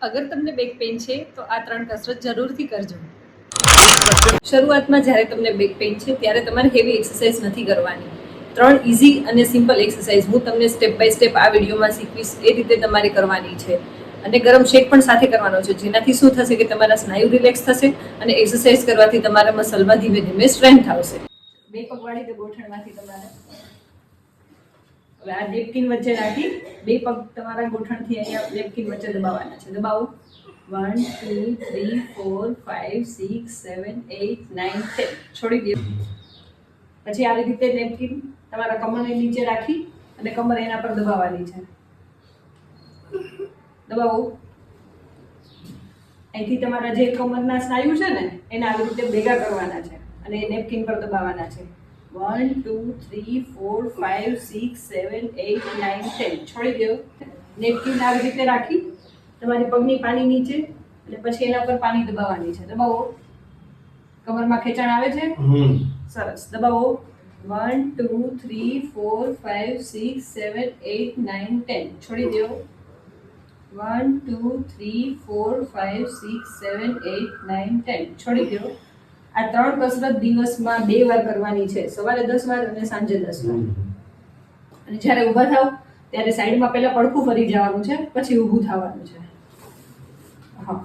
અગર તમને back pain છે તો આ 3 કસરત જરૂરથી કરજો. શરૂઆતમાં જ્યારે તમને બેક પેઇન છે ત્યારે તમારે હેવી એક્સરસાઇઝ નથી કરવાની. 3 ઇઝી અને સિમ્પલ એક્સરસાઇઝ હું તમને સ્ટેપ બાય સ્ટેપ આ વિડીયોમાં શીખવીશ. એ રીતે તમારે કરવાની છે અને ગરમ શેક પણ સાથે કરવાનો છે, જેનાથી શું થશે કે તમારા સ્નાયુ રિલેક્સ થશે અને એક્સરસાઇઝ કરવાથી તમારા મસલમાં ધીમે ધીમે સ્ટ્રેન્થ આવશે. બે પગ વાળી તો ગોઠણમાંથી તમારે હવે આ નેપકિન વચ્ચે રાખી બે પગ તમારા ગોઠણથી અહીંયા નેપકિન વચ્ચે દબાવવાના છે. દબાવો. 1 2 3 4 5 6 7 8 9 10 છોડી દો. પછી આવી રીતે નેપકિન તમારા કમરની નીચે રાખી અને કમર એના પર દબાવવાની છે. દબાવો. અહીંથી તમારા જે કમરના સ્નાયુ છે ને એને આવી રીતે ભેગા કરવાના છે અને નેપકિન પર દબાવવાના છે. 1 2 3 4 5 6 7 8 9 10 છોડી દો. નેપકિન આવી રીતે રાખી તમારી પગની પાની નીચે અને પછી એના પર પાની દબાવવાની છે. દબાવો. કમરમાં ખેંચાણ આવે છે? સરસ. દબાવો. 1 2 3 4 5 6 7 8 9 10 છોડી દો. 1 2 3 4 5 6 7 8 9 10 છોડી દો. આ 3 કસરત દિવસમાં 2 વાર કરવાની છે, સવારે 10 વાર અને સાંજે 10 વાર. અને જ્યારે ઊભા થાવ ત્યારે સાઈડમાં પહેલા પડખું ફરી જવાનું છે, પછી ઊભું થવાનું છે. હા,